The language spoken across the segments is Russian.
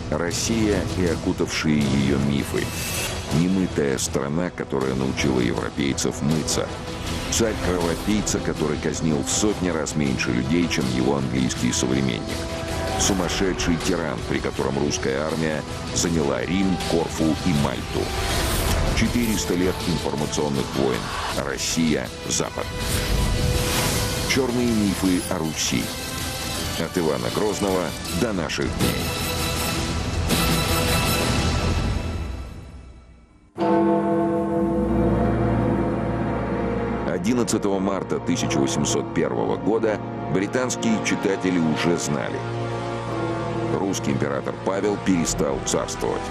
Россия и окутавшие ее мифы. Немытая страна, которая научила европейцев мыться. Царь-кровопийца, который казнил в сотни раз меньше людей, чем его английский современник. Сумасшедший тиран, при котором русская армия заняла Рим, Корфу и Мальту. 400 лет информационных войн. Россия, Запад. Черные мифы о Руси. От Ивана Грозного до наших дней. «11 марта 1801 года британские читатели уже знали. Русский император Павел перестал царствовать.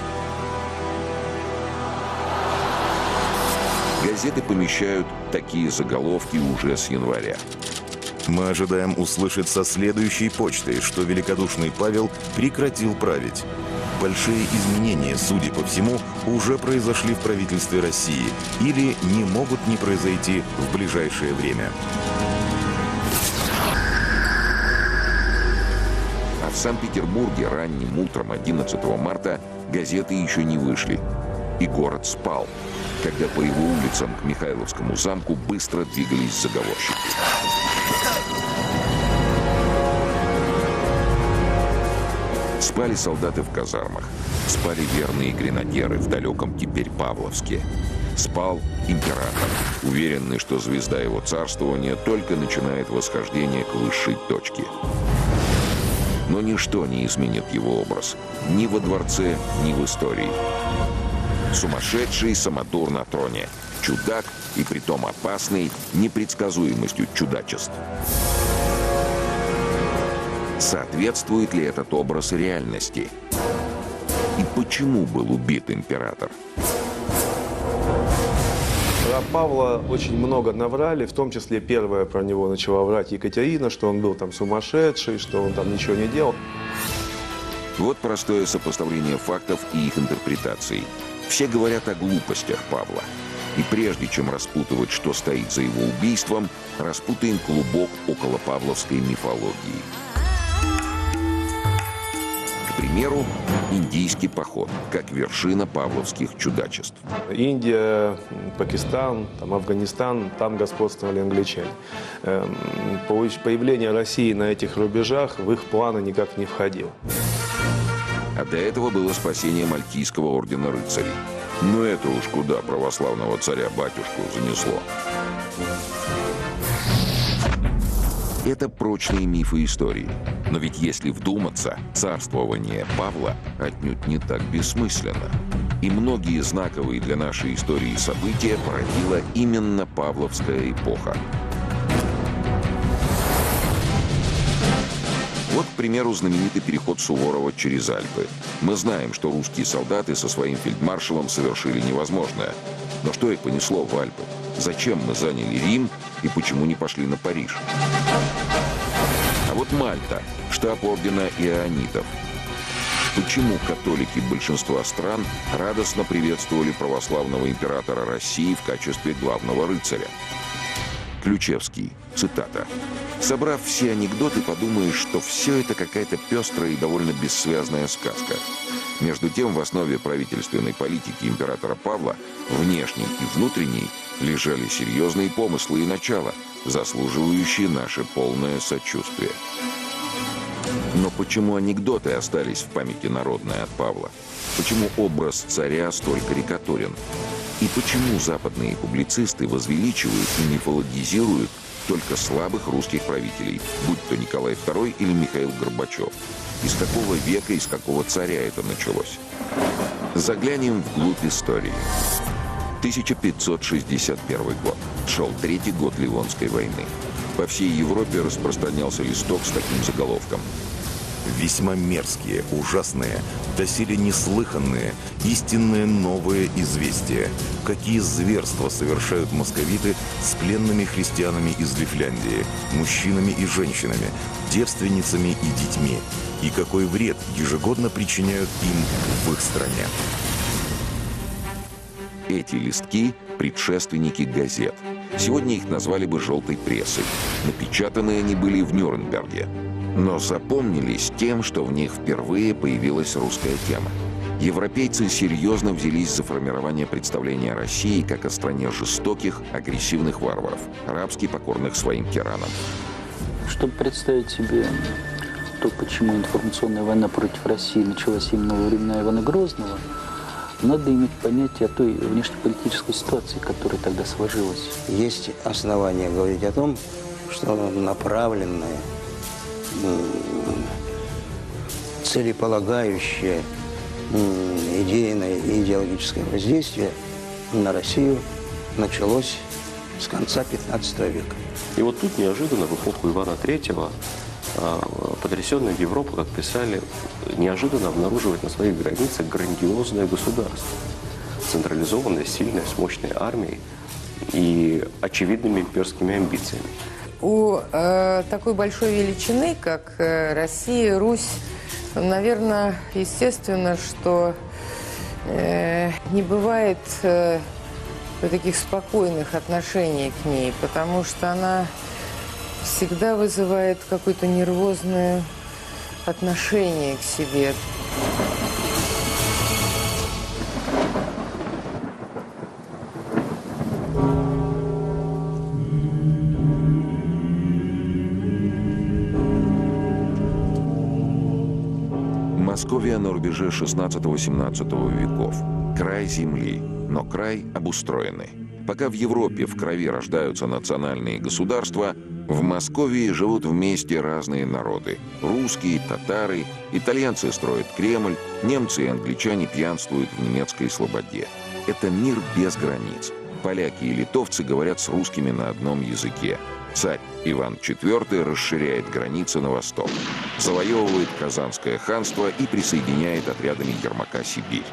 Газеты помещают такие заголовки уже с января. Мы ожидаем услышать со следующей почты, что великодушный Павел прекратил править. Большие изменения, судя по всему, уже произошли в правительстве России или не могут не произойти в ближайшее время. А в Санкт-Петербурге ранним утром 11 марта газеты еще не вышли. И город спал, когда по его улицам к Михайловскому замку быстро двигались заговорщики. Спали солдаты в казармах, спали верные гренадеры в далеком теперь Павловске. Спал император, уверенный, что звезда его царствования только начинает восхождение к высшей точке. Но ничто не изменит его образ ни во дворце, ни в истории. Сумасшедший самодур на троне, чудак и притом опасный непредсказуемостью чудачеств. Соответствует ли этот образ реальности? И почему был убит император? Про Павла очень много наврали, в том числе первая про него начала врать Екатерина, что он был там сумасшедший, что он там ничего не делал. Вот простое сопоставление фактов и их интерпретаций. Все говорят о глупостях Павла. И прежде чем распутывать, что стоит за его убийством, распутаем клубок около павловской мифологии. К примеру, индийский поход, как вершина павловских чудачеств. Индия, Пакистан, там, Афганистан, там господствовали англичане. Появление России на этих рубежах в их планы никак не входило. А до этого было спасение Мальтийского ордена рыцарей. Но это уж куда православного царя-батюшку занесло. Это прочные мифы истории. Но ведь если вдуматься, царствование Павла отнюдь не так бессмысленно. И многие знаковые для нашей истории события породила именно павловская эпоха. Вот, к примеру, знаменитый переход Суворова через Альпы. Мы знаем, что русские солдаты со своим фельдмаршалом совершили невозможное. Но что их понесло в Альпы? Зачем мы заняли Рим и почему не пошли на Париж? А вот Мальта, штаб ордена Иоаннитов. Почему католики большинства стран радостно приветствовали православного императора России в качестве главного рыцаря? Ключевский, цитата. «Собрав все анекдоты, подумаешь, что все это какая-то пестрая и довольно бессвязная сказка. Между тем, в основе правительственной политики императора Павла, внешней и внутренней, лежали серьезные помыслы и начала, заслуживающие наше полное сочувствие». Но почему анекдоты остались в памяти народной от Павла? Почему образ царя столь карикатурен? И почему западные публицисты возвеличивают и мифологизируют только слабых русских правителей, будь то Николай II или Михаил Горбачев? Из какого века, из какого царя это началось? Заглянем вглубь истории. 1561 год. Шел третий год Ливонской войны. По всей Европе распространялся листок с таким заголовком. Весьма мерзкие, ужасные, доселе неслыханные, истинные новые известия. Какие зверства совершают московиты с пленными христианами из Лифляндии, мужчинами и женщинами, девственницами и детьми. И какой вред ежегодно причиняют им в их стране. Эти листки – предшественники газет. Сегодня их назвали бы «желтой прессой». Напечатаны они были в Нюрнберге. Но запомнились тем, что в них впервые появилась русская тема. Европейцы серьезно взялись за формирование представления о России как о стране жестоких, агрессивных варваров, рабски покорных своим тиранам. Чтобы представить себе то, почему информационная война против России началась именно во времена Ивана Грозного, надо иметь понятие о той внешнеполитической ситуации, которая тогда сложилась. Есть основания говорить о том, что направленное, целеполагающее идейное и идеологическое воздействие на Россию началось с конца 15 века. И вот тут неожиданно в эпоху Ивана III потрясенная Европа, как писали, неожиданно обнаруживает на своих границах грандиозное государство, централизованное, сильное, с мощной армией и очевидными имперскими амбициями. У такой большой величины, как Россия, Русь, наверное, естественно, что не бывает таких спокойных отношений к ней, потому что она всегда вызывает какое-то нервозное отношение к себе. Московия на рубеже 16-18 веков. Край земли, но край обустроенный. Пока в Европе в крови рождаются национальные государства, в Московии живут вместе разные народы. Русские, татары, итальянцы строят Кремль, немцы и англичане пьянствуют в немецкой слободе. Это мир без границ. Поляки и литовцы говорят с русскими на одном языке. Царь Иван IV расширяет границы на восток, завоевывает Казанское ханство и присоединяет отрядами Ермака Сибирь.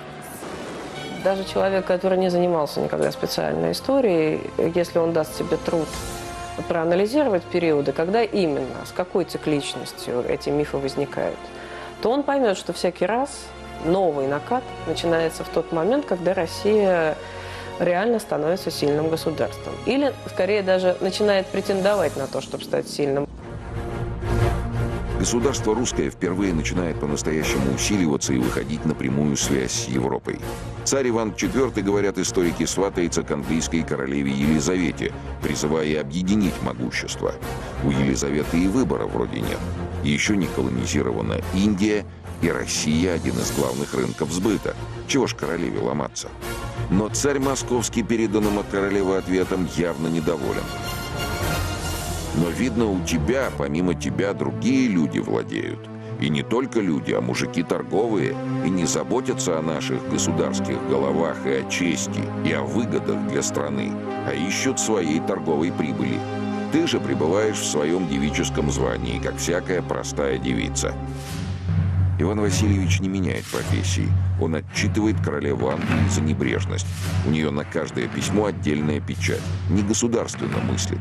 Даже человек, который не занимался никогда специальной историей, если он даст себе труд проанализировать периоды, когда именно, с какой цикличностью эти мифы возникают, то он поймет, что всякий раз новый накат начинается в тот момент, когда Россия реально становится сильным государством. Или, скорее, даже начинает претендовать на то, чтобы стать сильным. Государство русское впервые начинает по-настоящему усиливаться и выходить на прямую связь с Европой. Царь Иван IV, говорят историки, сватается к английской королеве Елизавете, призывая объединить могущество. У Елизаветы и выбора вроде нет. Еще не колонизирована Индия, и Россия – один из главных рынков сбыта. Чего ж королеве ломаться? Но царь московский переданным от королевы ответом явно недоволен. Но видно, у тебя, помимо тебя, другие люди владеют. И не только люди, а мужики торговые, и не заботятся о наших государских головах и о чести, и о выгодах для страны, а ищут своей торговой прибыли. Ты же пребываешь в своем девическом звании, как всякая простая девица. Иван Васильевич не меняет профессии. Он отчитывает королеву Англии за небрежность. У нее на каждое письмо отдельная печать. Не государственно мыслит.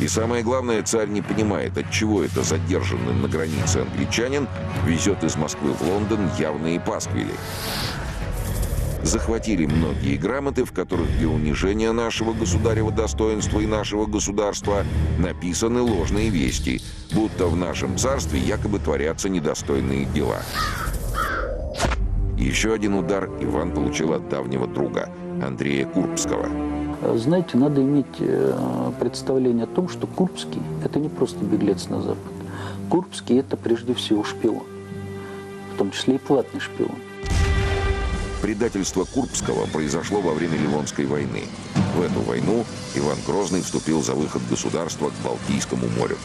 И самое главное, царь не понимает, отчего это задержанный на границе англичанин везет из Москвы в Лондон явные пасквили. Захватили многие грамоты, в которых для унижения нашего государева достоинства и нашего государства написаны ложные вести, будто в нашем царстве якобы творятся недостойные дела. Еще один удар Иван получил от давнего друга, Андрея Курбского. Знаете, надо иметь представление о том, что Курбский – это не просто беглец на Запад. Курбский – это прежде всего шпион, в том числе и платный шпион. Предательство Курбского произошло во время Ливонской войны. В эту войну Иван Грозный вступил за выход государства к Балтийскому морю.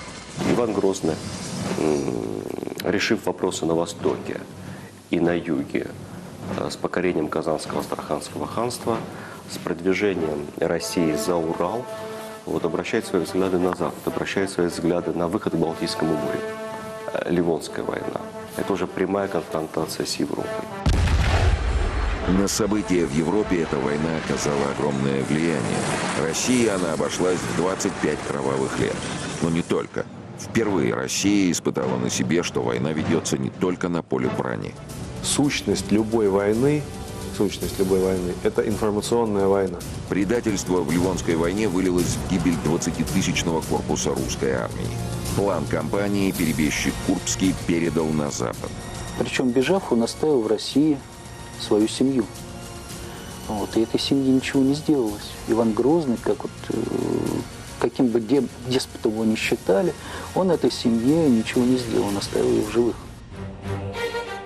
Иван Грозный, решив вопросы на востоке и на юге, с покорением Казанского Астраханского ханства, с продвижением России за Урал, обращает свои взгляды на Запад, обращает свои взгляды на выход к Балтийскому морю. Ливонская война. Это уже прямая конфронтация с Европой. На события в Европе эта война оказала огромное влияние. России она обошлась в 25 кровавых лет. Но не только. Впервые Россия испытала на себе, что война ведется не только на поле брани. Сущность любой войны сущность любой войны. Это информационная война. Предательство в Ливонской войне вылилось в гибель 20-тысячного корпуса русской армии. План кампании перебежчик Курбский передал на Запад. Причем, бежав, он оставил в России свою семью. Вот, и этой семьи ничего не сделалось. Иван Грозный, каким бы деспотом его ни считали, он этой семье ничего не сделал, он оставил ее в живых.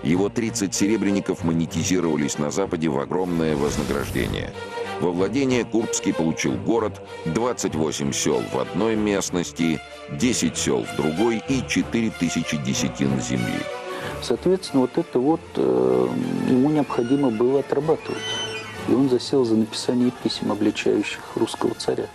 Его 30 серебряников монетизировались на Западе в огромное вознаграждение. Во владение Курбский получил город, 28 сел в одной местности, 10 сел в другой и 4000 десятин земли. Соответственно, ему необходимо было отрабатывать. И он засел за написание писем, обличающих русского царя.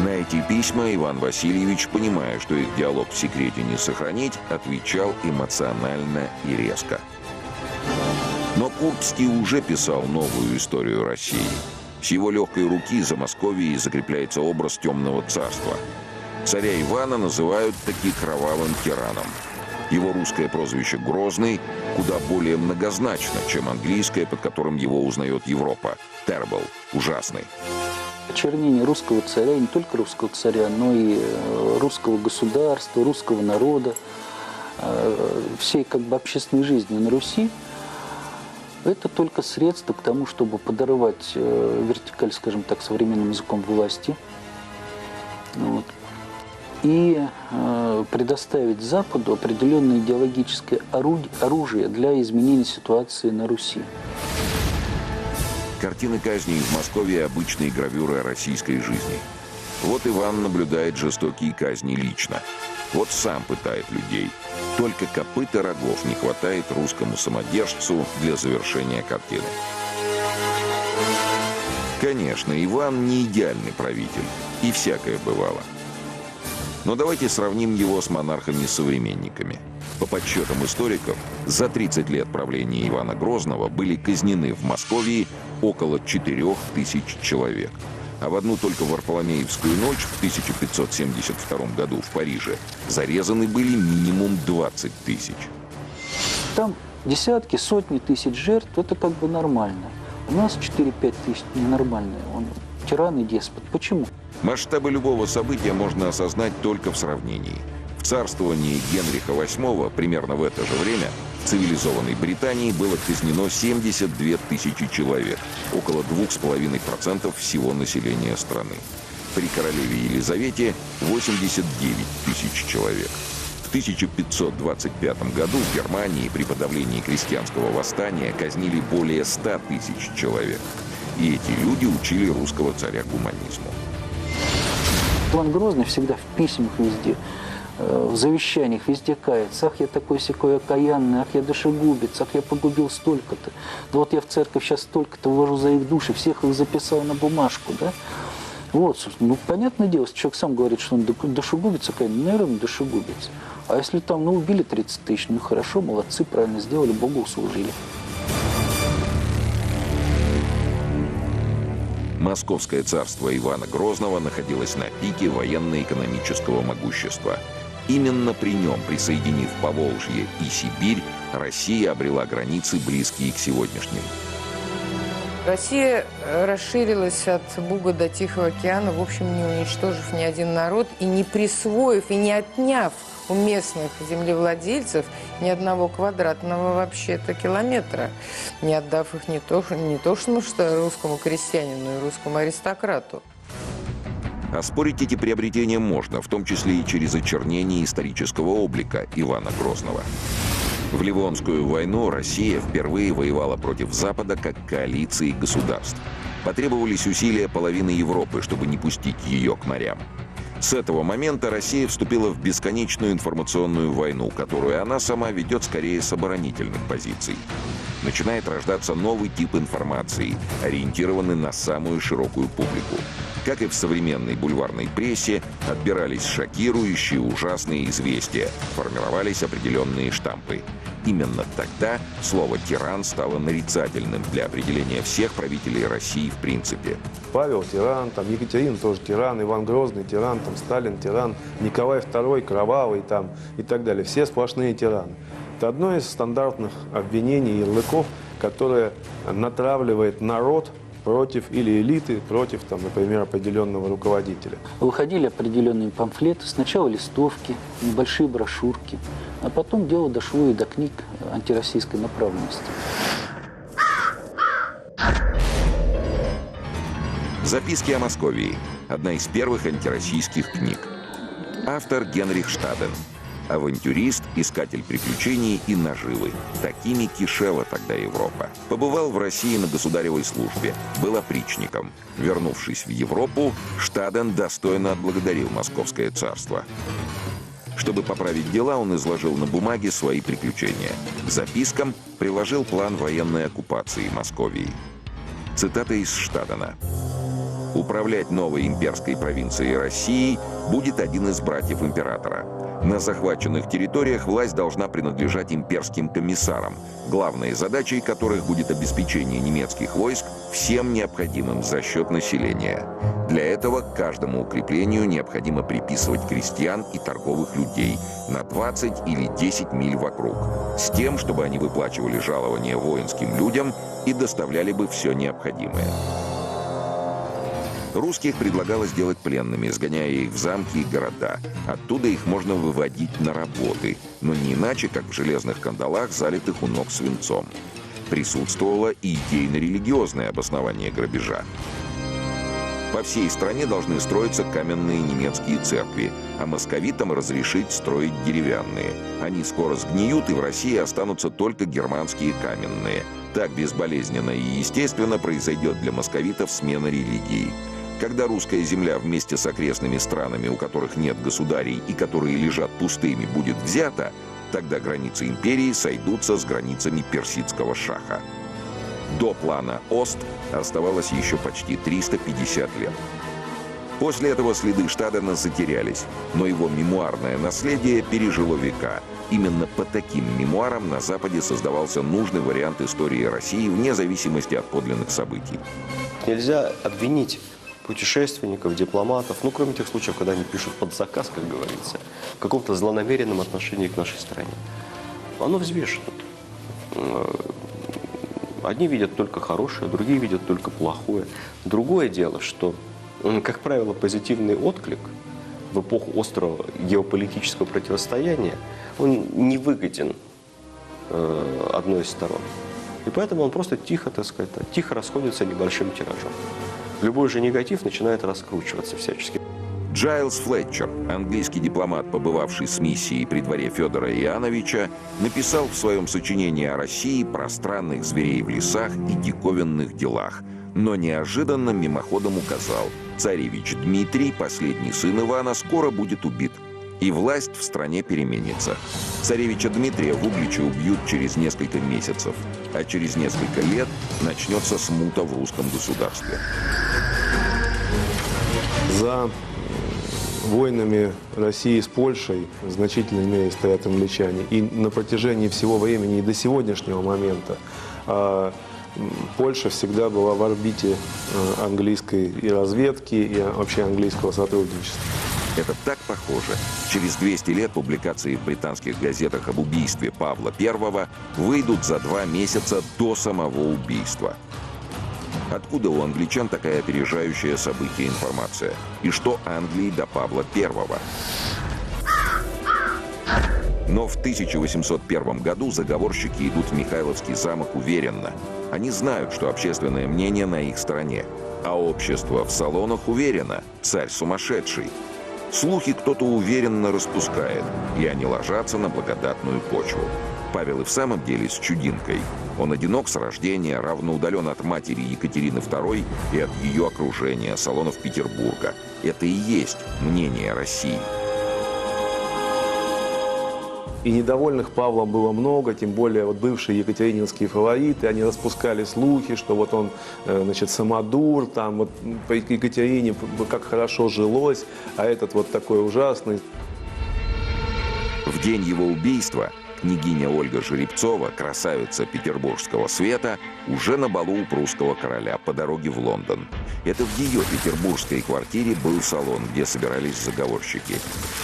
На эти письма Иван Васильевич, понимая, что их диалог в секрете не сохранить, отвечал эмоционально и резко. Но Курбский уже писал новую историю России. С его легкой руки за Московией закрепляется образ темного царства. Царя Ивана называют таки кровавым тираном. Его русское прозвище «Грозный» куда более многозначно, чем английское, под которым его узнает Европа. «Terrible» – «ужасный». Очернение русского царя, и не только русского царя, но и русского государства, русского народа, всей общественной жизни на Руси, это только средство к тому, чтобы подорвать вертикаль, скажем так, современным языком власти. Вот. И предоставить Западу определенное идеологическое оружие для изменения ситуации на Руси. Картины казней в Москве – обычные гравюры о российской жизни. Вот Иван наблюдает жестокие казни лично. Вот сам пытает людей. Только копыт и рогов не хватает русскому самодержцу для завершения картины. Конечно, Иван не идеальный правитель. И всякое бывало. Но давайте сравним его с монархами-современниками. По подсчетам историков, за 30 лет правления Ивана Грозного были казнены в Москве около 4000 человек. А в одну только Варфоломеевскую ночь в 1572 году в Париже зарезаны были минимум 20 тысяч. Там десятки, сотни тысяч жертв – это нормально. У нас 4-5 тысяч ненормальные. Он тиран и деспот. Почему? Масштабы любого события можно осознать только в сравнении. В царствовании Генриха VIII примерно в это же время в цивилизованной Британии было казнено 72 тысячи человек, около 2,5% всего населения страны. При королеве Елизавете 89 тысяч человек. В 1525 году в Германии при подавлении крестьянского восстания казнили более 100 тысяч человек. И эти люди учили русского царя гуманизму. Иван Грозный всегда в письмах везде, в завещаниях везде кается. Ах, я такой-сякой окаянный, ах, я душегубец, ах, я погубил столько-то. Да вот я в церковь сейчас столько-то вложу за их души, всех их записал на бумажку, да? Вот, собственно, понятное дело, если человек сам говорит, что он душегубец, наверное, душегубец. А если там, убили 30 тысяч, хорошо, молодцы, правильно сделали, Богу услужили. Московское царство Ивана Грозного находилось на пике военно-экономического могущества. Именно при нем, присоединив Поволжье и Сибирь, Россия обрела границы, близкие к сегодняшним. Россия расширилась от Буга до Тихого океана, в общем, не уничтожив ни один народ и не присвоив, и не отняв у местных землевладельцев ни одного квадратного вообще-то километра, не отдав их не то что русскому крестьянину, но и русскому аристократу. Оспорить эти приобретения можно, в том числе и через очернение исторического облика Ивана Грозного. В Ливонскую войну Россия впервые воевала против Запада как коалиции государств. Потребовались усилия половины Европы, чтобы не пустить ее к морям. С этого момента Россия вступила в бесконечную информационную войну, которую она сама ведет скорее с оборонительных позиций. Начинает рождаться новый тип информации, ориентированный на самую широкую публику. Как и в современной бульварной прессе, отбирались шокирующие, ужасные известия, формировались определенные штампы. Именно тогда слово «тиран» стало нарицательным для определения всех правителей России в принципе. Павел тиран, Екатерина тоже тиран, Иван Грозный тиран, Сталин тиран, Николай II кровавый и так далее. Все сплошные тираны. Это одно из стандартных обвинений, ярлыков, которая натравливает народ против или элиты, против, там, например, определенного руководителя. Выходили определенные памфлеты, сначала листовки, небольшие брошюрки, а потом дело дошло и до книг антироссийской направленности. «Записки о Московии» – одна из первых антироссийских книг. Автор Генрих Штаден. Авантюрист, искатель приключений и наживы. Такими кишела тогда Европа. Побывал в России на государевой службе, был опричником. Вернувшись в Европу, Штаден достойно отблагодарил Московское царство. Чтобы поправить дела, он изложил на бумаге свои приключения. К запискам приложил план военной оккупации Московии. Цитата из Штадена. «Управлять новой имперской провинцией России будет один из братьев императора. На захваченных территориях власть должна принадлежать имперским комиссарам, главной задачей которых будет обеспечение немецких войск всем необходимым за счет населения. Для этого к каждому укреплению необходимо приписывать крестьян и торговых людей на 20 или 10 миль вокруг, с тем, чтобы они выплачивали жалования воинским людям и доставляли бы все необходимое. Русских предлагалось сделать пленными, сгоняя их в замки и города. Оттуда их можно выводить на работы, но не иначе, как в железных кандалах, залитых у ног свинцом. Присутствовало и идейно-религиозное обоснование грабежа. По всей стране должны строиться каменные немецкие церкви, а московитам разрешить строить деревянные. Они скоро сгниют, и в России останутся только германские каменные. Так безболезненно и естественно произойдет для московитов смена религии. Когда русская земля вместе с окрестными странами, у которых нет государей и которые лежат пустыми, будет взята, тогда границы империи сойдутся с границами персидского шаха. До плана Ост оставалось еще почти 350 лет. После этого следы Штадена затерялись, но его мемуарное наследие пережило века. Именно по таким мемуарам на Западе создавался нужный вариант истории России вне зависимости от подлинных событий. Нельзя обвинить путешественников, дипломатов, ну, кроме тех случаев, когда они пишут под заказ, как говорится, в каком-то злонамеренном отношении к нашей стране. Оно взвешено. Одни видят только хорошее, другие видят только плохое. Другое дело, что, как правило, позитивный отклик в эпоху острого геополитического противостояния, он не выгоден одной из сторон. И поэтому он просто тихо, так сказать, тихо расходится небольшим тиражом. Любой же негатив начинает раскручиваться всячески. Джайлс Флетчер, английский дипломат, побывавший с миссией при дворе Федора Иоанновича, написал в своем сочинении о России про странных зверей в лесах и диковинных делах, но неожиданно мимоходом указал: царевич Дмитрий, последний сын Ивана, скоро будет убит, и власть в стране переменится. Царевича Дмитрия в Угличе убьют через несколько месяцев, а через несколько лет начнется смута в русском государстве. За войнами России с Польшей в значительной мере стоят англичане. И на протяжении всего времени и до сегодняшнего момента Польша всегда была в орбите английской и разведки, и вообще английского сотрудничества. Это так похоже. Через 200 лет публикации в британских газетах об убийстве Павла I выйдут за 2 месяца до самого убийства. Откуда у англичан такая опережающая события информация? И что Англии до Павла I? Но в 1801 году заговорщики идут в Михайловский замок уверенно. Они знают, что общественное мнение на их стороне. А общество в салонах уверено: царь сумасшедший. Слухи кто-то уверенно распускает, и они ложатся на благодатную почву. Павел и в самом деле с чудинкой. Он одинок с рождения, равноудален от матери Екатерины II и от ее окружения, салонов Петербурга. Это и есть мнение России. И недовольных Павлом было много, тем более вот бывшие екатерининские фавориты, они распускали слухи, что вот он, значит, самодур, там вот по Екатерине как хорошо жилось, а этот вот такой ужасный. В день его убийства княгиня Ольга Жеребцова, красавица петербургского света, уже на балу у прусского короля по дороге в Лондон. Это в ее петербургской квартире был салон, где собирались заговорщики.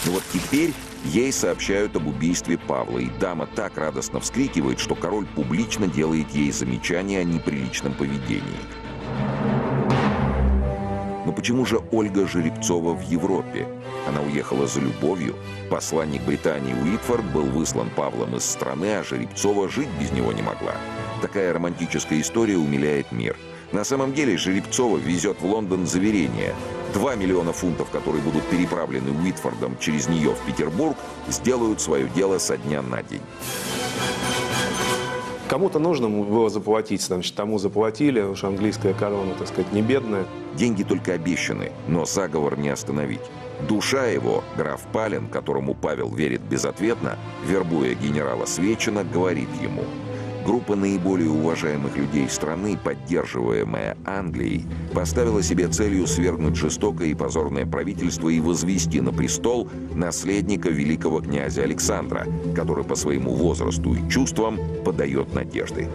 Но вот теперь ей сообщают об убийстве Павла, и дама так радостно вскрикивает, что король публично делает ей замечание о неприличном поведении. Но почему же Ольга Жеребцова в Европе? Она уехала за любовью. Посланник Британии Уитфорд был выслан Павлом из страны, а Жеребцова жить без него не могла. Такая романтическая история умиляет мир. На самом деле Жеребцова везет в Лондон заверение. 2 миллиона фунтов, которые будут переправлены Уитфордом через нее в Петербург, сделают свое дело со дня на день. Кому-то нужно было заплатить, значит, тому заплатили, уж английская корона, так сказать, не бедная. Деньги только обещаны, но заговор не остановить. Душа его, граф Пален, которому Павел верит безответно, вербуя генерала Свечина, говорит ему: группа наиболее уважаемых людей страны, поддерживаемая Англией, поставила себе целью свергнуть жестокое и позорное правительство и возвести на престол наследника великого князя Александра, который по своему возрасту и чувствам подает надежды.